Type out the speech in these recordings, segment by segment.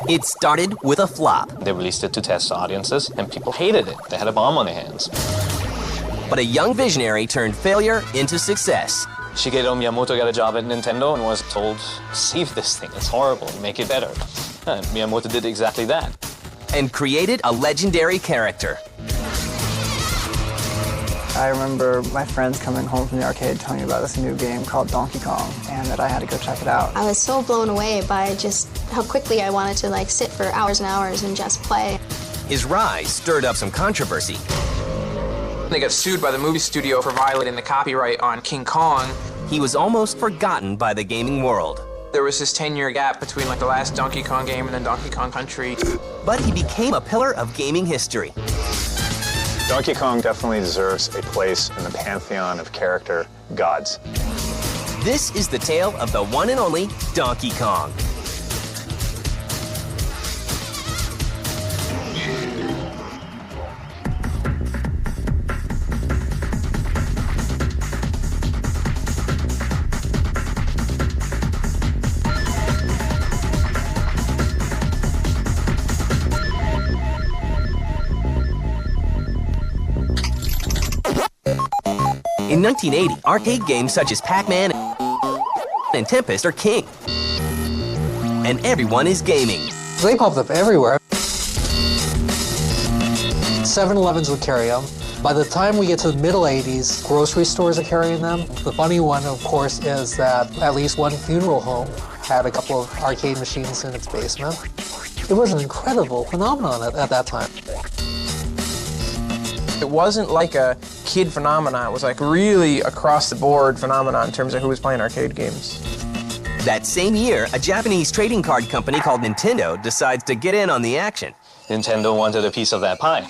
It started with a flop. They released it to test audiences, and people hated it. They had a bomb on their hands. But a young visionary turned failure into success. Shigeru Miyamoto got a job at Nintendo and was told, save this thing, it's horrible, make it better. And Miyamoto did exactly that. And created a legendary character. I remember my friends coming home from the arcade telling me about this new game called Donkey Kong, and that I had to go check it out. I was so blown away by just how quickly I wanted to sit for hours and hours and just play. His rise stirred up some controversy. They got sued by the movie studio for violating the copyright on King Kong. He was almost forgotten by the gaming world. There was this 10-year gap between the last Donkey Kong game and then Donkey Kong Country. But he became a pillar of gaming history. Donkey Kong definitely deserves a place in the pantheon of character gods. This is the tale of the one and only Donkey Kong. In 1980, arcade games such as Pac-Man and Tempest are king. And everyone is gaming. They popped up everywhere. 7-Elevens would carry them. By the time we get to the middle 80s, grocery stores are carrying them. The funny one, of course, is that at least one funeral home had a couple of arcade machines in its basement. It was an incredible phenomenon at that time. It wasn't like a kid phenomenon. It was really across the board phenomenon in terms of who was playing arcade games. That same year, a Japanese trading card company called Nintendo decides to get in on the action. Nintendo wanted a piece of that pie.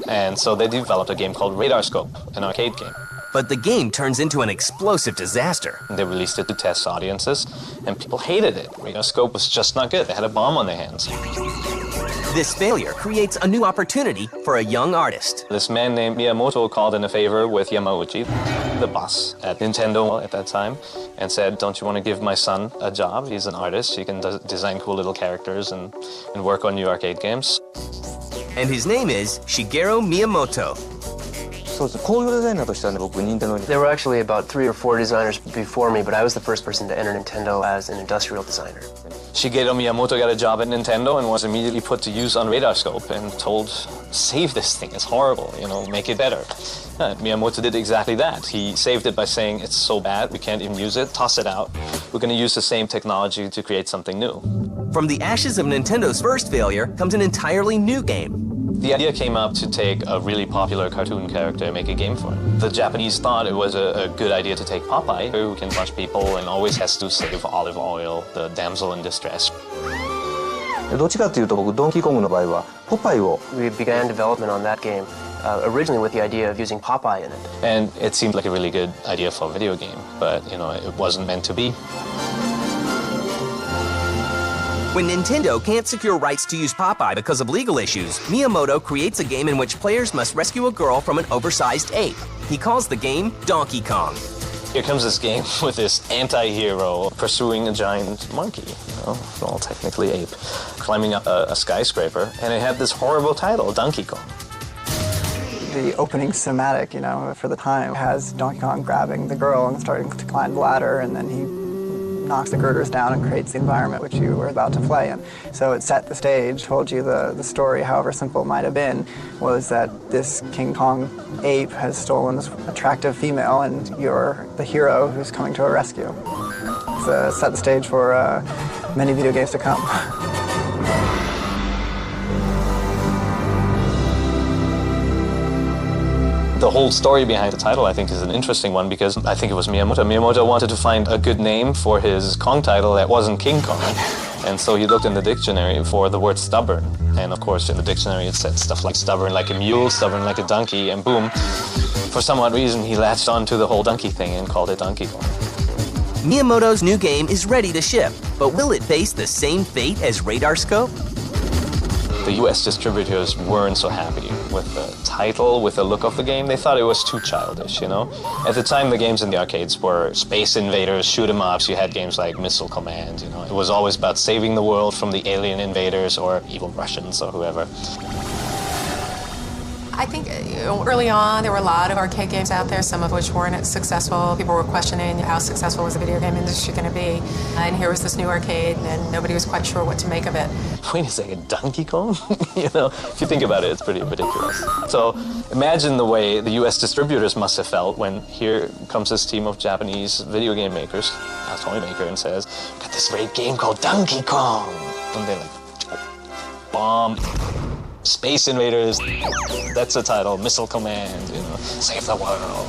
And so they developed a game called Radar Scope, an arcade game. But the game turns into an explosive disaster. They released it to test audiences, and people hated it. Radar Scope was just not good. They had a bomb on their hands. This failure creates a new opportunity for a young artist. This man named Miyamoto called in a favor with Yamauchi, the boss at Nintendo at that time, and said, don't you want to give my son a job? He's an artist. He can design cool little characters and work on new arcade games. And his name is Shigeru Miyamoto. There were actually about 3 or 4 designers before me, but I was the first person to enter Nintendo as an industrial designer. Shigeru Miyamoto got a job at Nintendo and was immediately put to use on Radar Scope and told, save this thing, it's horrible, make it better. Miyamoto did exactly that. He saved it by saying, it's so bad, we can't even use it, toss it out. We're going to use the same technology to create something new. From the ashes of Nintendo's first failure comes an entirely new game. The idea came up to take a really popular cartoon character and make a game for it. The Japanese thought it was a good idea to take Popeye, who can punch people and always has to save olive oil, the damsel in distress. We began development on that game originally with the idea of using Popeye in it. And it seemed like a really good idea for a video game, but it wasn't meant to be. When Nintendo can't secure rights to use Popeye because of legal issues, Miyamoto creates a game in which players must rescue a girl from an oversized ape. He calls the game Donkey Kong. Here comes this game with this anti-hero pursuing a giant monkey, well, technically ape, climbing up a skyscraper, and it had this horrible title, Donkey Kong. The opening cinematic, for the time, has Donkey Kong grabbing the girl and starting to climb the ladder, and then he knocks the girders down and creates the environment which you were about to play in. So it set the stage, told you the story, however simple it might have been, was that this King Kong ape has stolen this attractive female and you're the hero who's coming to her rescue. It's set the stage for many video games to come. The whole story behind the title, I think, is an interesting one because I think it was Miyamoto. Miyamoto wanted to find a good name for his Kong title that wasn't King Kong. And so he looked in the dictionary for the word stubborn. And of course, in the dictionary, it said stuff like stubborn like a mule, stubborn like a donkey, and boom. For some odd reason, he latched onto the whole donkey thing and called it Donkey Kong. Miyamoto's new game is ready to ship, but will it face the same fate as Radar Scope? The US distributors weren't so happy with the title, with the look of the game. They thought it was too childish, you know? At the time, the games in the arcades were Space Invaders, shoot 'em ups. You had games like Missile Command, you know? It was always about saving the world from the alien invaders or evil Russians or whoever. I think early on there were a lot of arcade games out there, some of which weren't successful. People were questioning how successful was the video game industry going to be. And here was this new arcade and nobody was quite sure what to make of it. Wait a second, Donkey Kong? You know, if you think about it, it's pretty ridiculous. So imagine the way the US distributors must have felt when here comes this team of Japanese video game makers, a toy maker, and says, got this great game called Donkey Kong. And they're like, bomb. Space Invaders, that's the title, Missile Command, you know, save the world.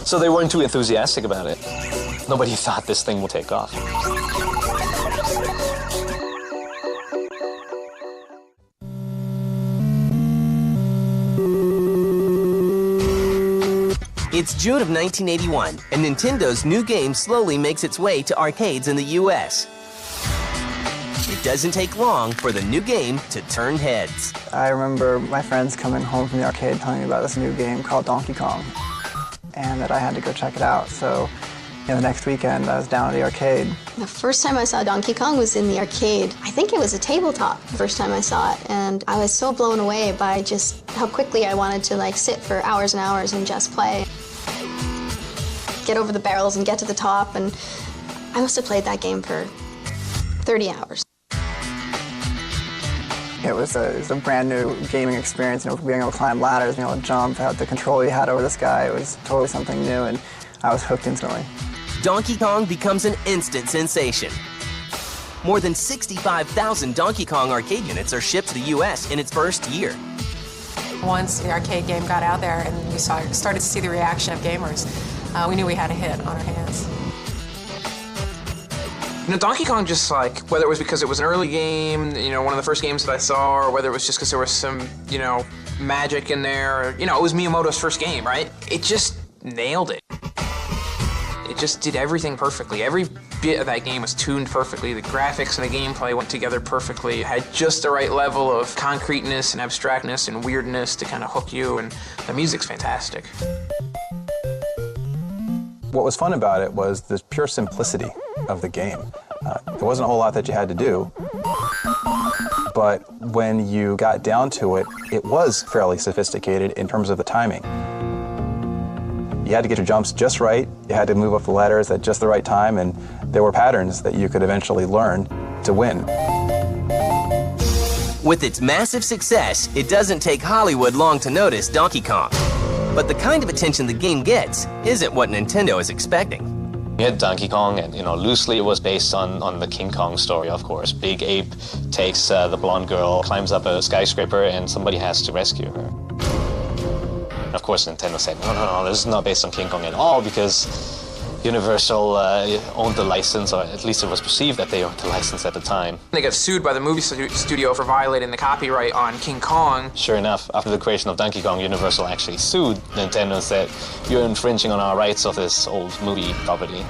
So they weren't too enthusiastic about it. Nobody thought this thing would take off. It's June of 1981, and Nintendo's new game slowly makes its way to arcades in the US. It doesn't take long for the new game to turn heads. I remember my friends coming home from the arcade telling me about this new game called Donkey Kong, and that I had to go check it out. So, the next weekend I was down at the arcade. The first time I saw Donkey Kong was in the arcade. I think it was a tabletop the first time I saw it, and I was so blown away by just how quickly I wanted to sit for hours and hours and just play. Get over the barrels and get to the top, and I must have played that game for 30 hours. It was a brand new gaming experience, being able to climb ladders, being able to jump, how the control you had over the sky. It was totally something new, and I was hooked instantly. Donkey Kong becomes an instant sensation. More than 65,000 Donkey Kong arcade units are shipped to the US in its first year. Once the arcade game got out there and we started to see the reaction of gamers, we knew we had a hit on our hands. Donkey Kong just whether it was because it was an early game, one of the first games that I saw, or whether it was just because there was some, magic in there, it was Miyamoto's first game, right? It just nailed it. It just did everything perfectly. Every bit of that game was tuned perfectly. The graphics and the gameplay went together perfectly. It had just the right level of concreteness and abstractness and weirdness to kind of hook you, and the music's fantastic. What was fun about it was the pure simplicity of the game. There wasn't a whole lot that you had to do, but when you got down to it, it was fairly sophisticated in terms of the timing. You had to get your jumps just right, you had to move up the ladders at just the right time, and there were patterns that you could eventually learn to win. With its massive success, it doesn't take Hollywood long to notice Donkey Kong. But the kind of attention the game gets isn't what Nintendo is expecting. You had Donkey Kong, and loosely it was based on the King Kong story, of course. Big ape takes the blonde girl, climbs up a skyscraper, and somebody has to rescue her. And of course, Nintendo said, no, this is not based on King Kong at all, because Universal owned the license, or at least it was perceived that they owned the license at the time. They got sued by the movie studio for violating the copyright on King Kong. Sure enough, after the creation of Donkey Kong, Universal actually sued Nintendo and said, you're infringing on our rights of this old movie property.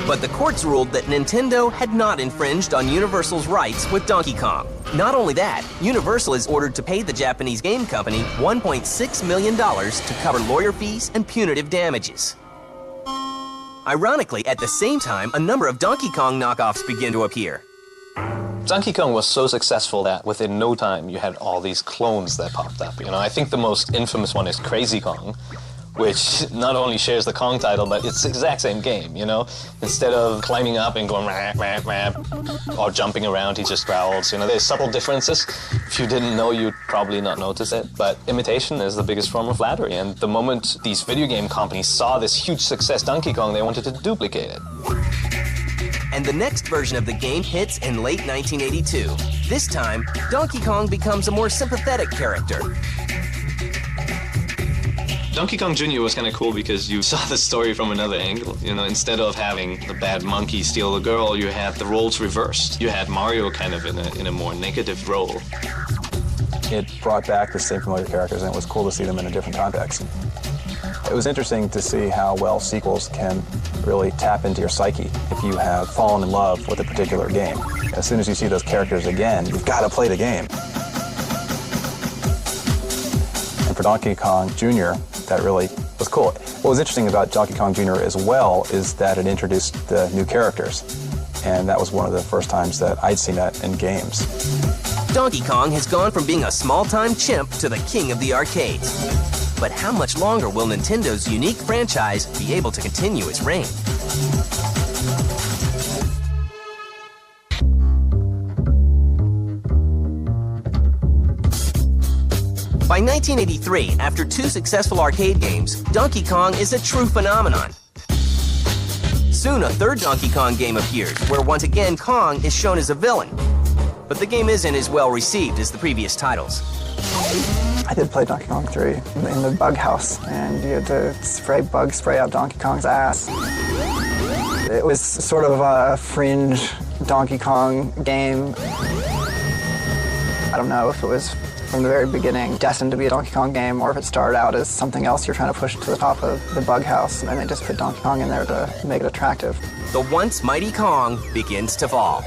But the courts ruled that Nintendo had not infringed on Universal's rights with Donkey Kong. Not only that, Universal is ordered to pay the Japanese game company $1.6 million to cover lawyer fees and punitive damages. Ironically, at the same time, a number of Donkey Kong knockoffs begin to appear. Donkey Kong was so successful that within no time you had all these clones that popped up. I think the most infamous one is Crazy Kong, which not only shares the Kong title, but it's the exact same game, Instead of climbing up and going rah, rah, rah, or jumping around, he just growls. There's subtle differences. If you didn't know, you'd probably not notice it. But imitation is the biggest form of flattery. And the moment these video game companies saw this huge success, Donkey Kong, they wanted to duplicate it. And the next version of the game hits in late 1982. This time, Donkey Kong becomes a more sympathetic character. Donkey Kong Jr. was kind of cool because you saw the story from another angle. Instead of having the bad monkey steal the girl, you had the roles reversed. You had Mario kind of in a more negative role. It brought back the same familiar characters, and it was cool to see them in a different context. It was interesting to see how well sequels can really tap into your psyche if you have fallen in love with a particular game. As soon as you see those characters again, you've got to play the game. And for Donkey Kong Jr., that really was cool. What was interesting about Donkey Kong Jr. as well is that it introduced the new characters. And that was one of the first times that I'd seen that in games. Donkey Kong has gone from being a small-time chimp to the king of the arcades. But how much longer will Nintendo's unique franchise be able to continue its reign? By 1983, after 2 successful arcade games, Donkey Kong is a true phenomenon. Soon, a third Donkey Kong game appears, where once again Kong is shown as a villain. But the game isn't as well received as the previous titles. I did play Donkey Kong 3 in the bug house, and you had to spray out Donkey Kong's ass. It was sort of a fringe Donkey Kong game. I don't know if it was from the very beginning destined to be a Donkey Kong game, or if it started out as something else you're trying to push to the top of the bug house, and they just put Donkey Kong in there to make it attractive. The once mighty Kong begins to fall.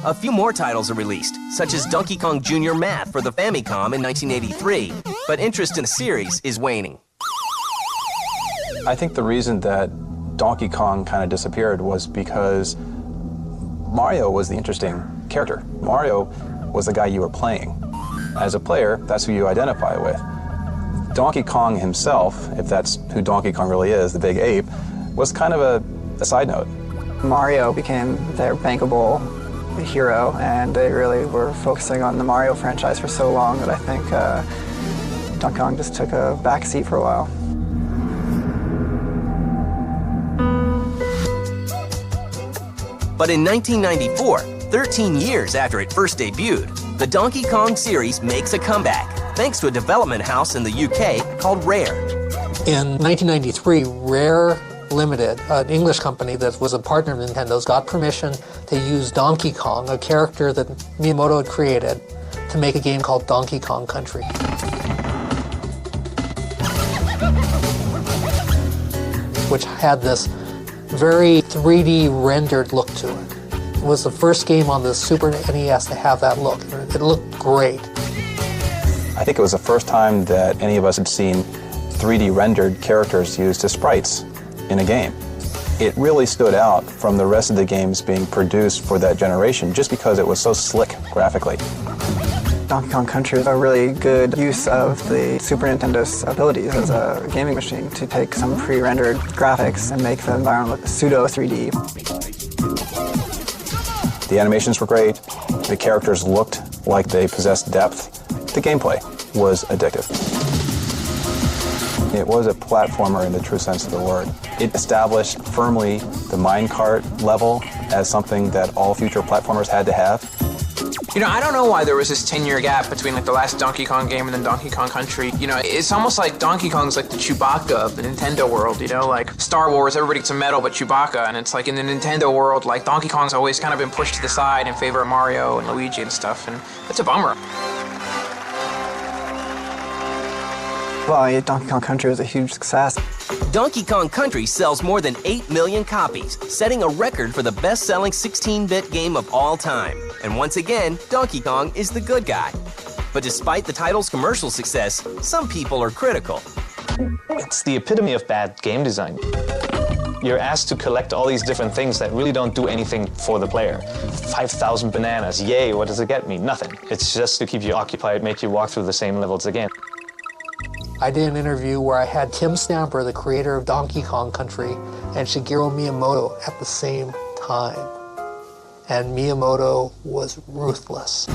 A few more titles are released, such as Donkey Kong Jr. Math for the Famicom in 1983, but interest in the series is waning. I think the reason that Donkey Kong kind of disappeared was because Mario was the interesting character. Mario was the guy you were playing. As a player, that's who you identify with. Donkey Kong himself, if that's who Donkey Kong really is, the big ape, was kind of a side note. Mario became their bankable hero, and they really were focusing on the Mario franchise for so long that I think Donkey Kong just took a back seat for a while. But in 1994, 13 years after it first debuted, the Donkey Kong series makes a comeback, thanks to a development house in the UK called Rare. In 1993, Rare Limited, an English company that was a partner of Nintendo's, got permission to use Donkey Kong, a character that Miyamoto had created, to make a game called Donkey Kong Country. Which had this very 3D rendered look to it. It was the first game on the Super NES to have that look. It looked great. I think it was the first time that any of us had seen 3D rendered characters used as sprites in a game. It really stood out from the rest of the games being produced for that generation just because it was so slick graphically. Donkey Kong Country is a really good use of the Super Nintendo's abilities as a gaming machine to take some pre-rendered graphics and make the environment look pseudo 3D. The animations were great, the characters looked like they possessed depth, the gameplay was addictive. It was a platformer in the true sense of the word. It established firmly the minecart level as something that all future platformers had to have. You know, I don't know why there was this 10-year gap between like the last Donkey Kong game and then Donkey Kong Country. You know, it's almost like Donkey Kong's like the Chewbacca of the Nintendo world, you know? Like Star Wars, everybody gets a medal but Chewbacca, and it's like in the Nintendo world, like Donkey Kong's always kind of been pushed to the side in favor of Mario and Luigi and stuff, and it's a bummer. Well, Donkey Kong Country was a huge success. Donkey Kong Country sells more than 8 million copies, setting a record for the best-selling 16-bit game of all time. And once again, Donkey Kong is the good guy. But despite the title's commercial success, some people are critical. It's the epitome of bad game design. You're asked to collect all these different things that really don't do anything for the player. 5,000 bananas, yay, what does it get me? Nothing. It's just to keep you occupied, make you walk through the same levels again. I did an interview where I had Tim Stamper, the creator of Donkey Kong Country, and Shigeru Miyamoto at the same time. And Miyamoto was ruthless.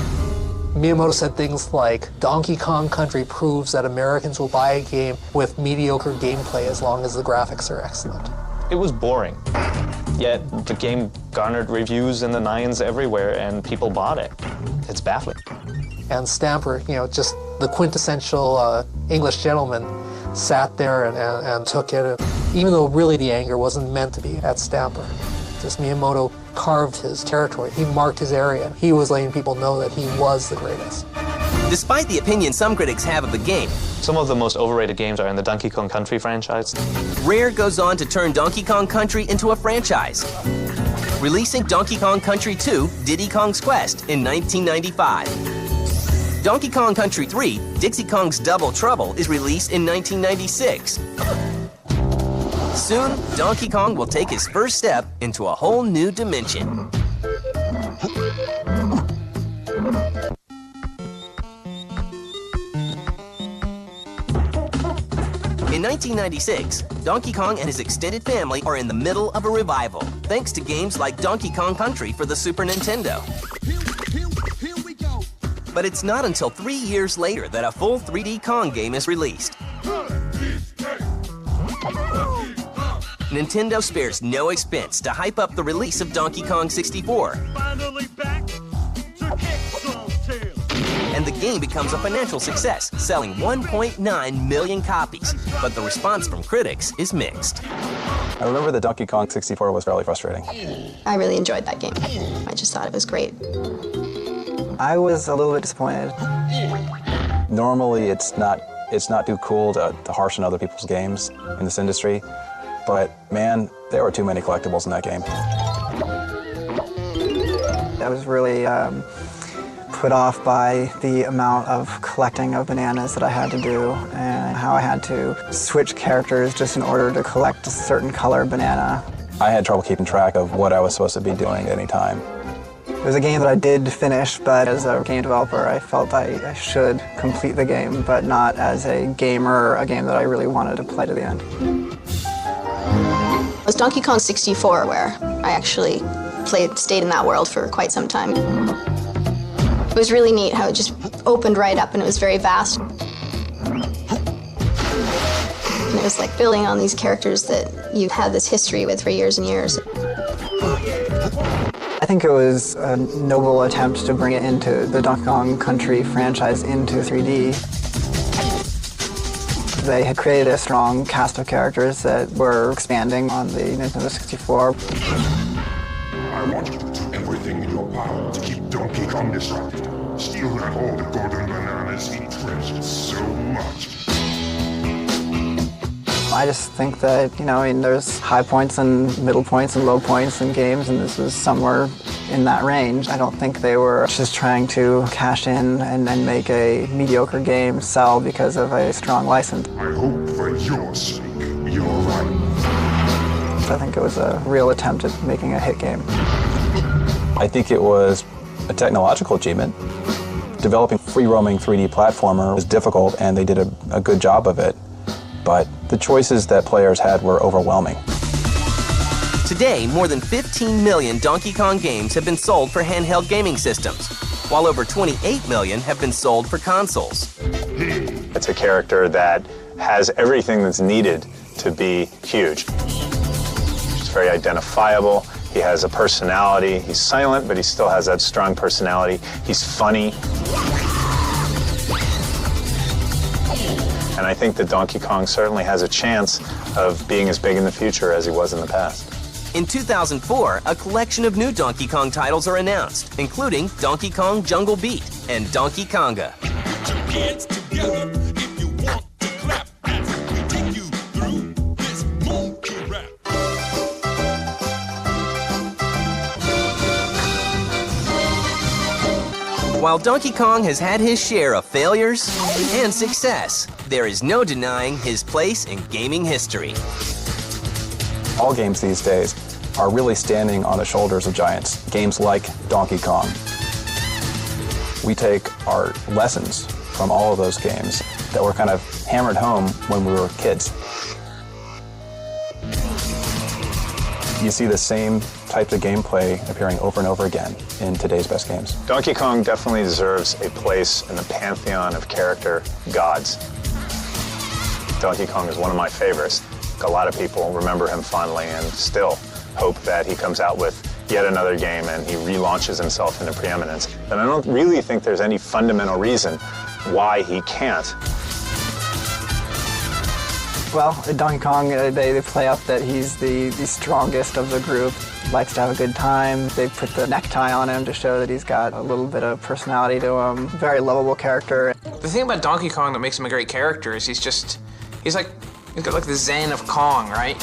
Miyamoto said things like, Donkey Kong Country proves that Americans will buy a game with mediocre gameplay as long as the graphics are excellent. It was boring, yet the game garnered reviews in the 9s everywhere and people bought it. It's baffling. And Stamper, you know, just the quintessential English gentleman, sat there and took it. And even though really the anger wasn't meant to be at Stamper. Just Miyamoto carved his territory. He marked his area. He was letting people know that he was the greatest. Despite the opinion some critics have of the game, Some of the most overrated games are in the Donkey Kong Country franchise. Rare goes on to turn Donkey Kong Country into a franchise, releasing Donkey Kong Country 2 Diddy Kong's Quest in 1995. Donkey Kong Country 3 Dixie Kong's Double Trouble is released in 1996. Soon, Donkey Kong will take his first step into a whole new dimension. In 1996, Donkey Kong and his extended family are in the middle of a revival, thanks to games like Donkey Kong Country for the Super Nintendo. But it's not until 3 years later that a full 3D Kong game is released. Nintendo spares no expense to hype up the release of Donkey Kong 64. And the game becomes a financial success, selling 1.9 million copies. But the response from critics is mixed. I remember that Donkey Kong 64 was fairly frustrating. I really enjoyed that game. I just thought it was great. I was a little bit disappointed. Normally, it's not too cool to harsh on other people's games in this industry, but man, there were too many collectibles in that game. I was really put off by the amount of collecting of bananas that I had to do and how I had to switch characters just in order to collect a certain color banana. I had trouble keeping track of what I was supposed to be doing at any time. It was a game that I did finish, but as a game developer, I felt I should complete the game, but not as a gamer, a game that I really wanted to play to the end. It was Donkey Kong 64 where I actually stayed in that world for quite some time. It was really neat how it just opened right up and it was very vast. And it was like building on these characters that you had this history with for years and years. I think it was a noble attempt to bring it into the Donkey Kong Country franchise into 3D. They had created a strong cast of characters that were expanding on the Nintendo 64. I want you to do everything in your power to keep Donkey Kong distracted. Steal not all the golden bananas he treasures so much. I just think that, there's high points and middle points and low points in games, and this was somewhere in that range. I don't think they were just trying to cash in and make a mediocre game sell because of a strong license. I hope for your sake, you're right. I think it was a real attempt at making a hit game. I think it was a technological achievement. Developing free-roaming 3D platformer was difficult, and they did a good job of it. But the choices that players had were overwhelming. Today, more than 15 million Donkey Kong games have been sold for handheld gaming systems, while over 28 million have been sold for consoles. It's a character that has everything that's needed to be huge. He's very identifiable. He has a personality. He's silent, but he still has that strong personality. He's funny. And I think that Donkey Kong certainly has a chance of being as big in the future as he was in the past. In 2004, a collection of new Donkey Kong titles are announced, including Donkey Kong Jungle Beat and Donkey Konga. While Donkey Kong has had his share of failures and success, there is no denying his place in gaming history. All games these days are really standing on the shoulders of giants. Games like Donkey Kong. We take our lessons from all of those games that were kind of hammered home when we were kids. You see the same types of gameplay appearing over and over again in today's best games. Donkey Kong definitely deserves a place in the pantheon of character gods. Donkey Kong is one of my favorites. A lot of people remember him fondly and still hope that he comes out with yet another game and he relaunches himself into preeminence. And I don't really think there's any fundamental reason why he can't. Well, Donkey Kong, they play up that he's the strongest of the group. Likes to have a good time. They put the necktie on him to show that he's got a little bit of personality to him. Very lovable character, The thing about Donkey Kong that makes him a great character is he's got like the zen of Kong, right?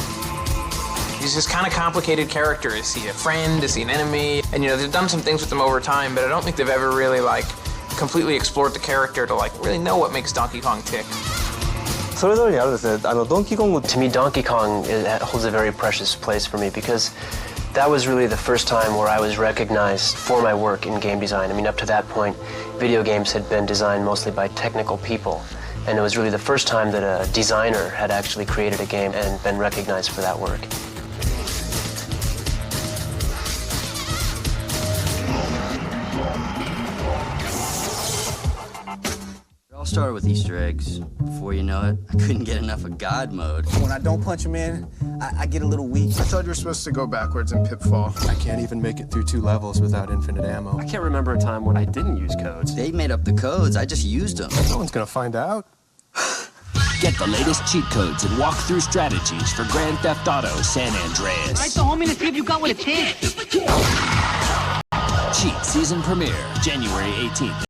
He's this kind of complicated character. Is he a friend? Is he an enemy? And they've done some things with him over time, but I don't think they've ever really like completely explored the character to like really know what makes Donkey Kong tick. To me, Donkey Kong holds a very precious place for me because that was really the first time where I was recognized for my work in game design. I mean, up to that point, video games had been designed mostly by technical people, and it was really the first time that a designer had actually created a game and been recognized for that work. It all started with Easter eggs. Before you know it, I couldn't get enough of God mode. When I don't punch him in, I get a little weak. I thought you were supposed to go backwards in Pitfall. I can't even make it through 2 levels without infinite ammo. I can't remember a time when I didn't use codes. They made up the codes, I just used them. No one's gonna find out. Get the latest cheat codes and walk-through strategies for Grand Theft Auto San Andreas. Right, so homie, let's see if you got what it takes. Cheat season premiere, January 18th.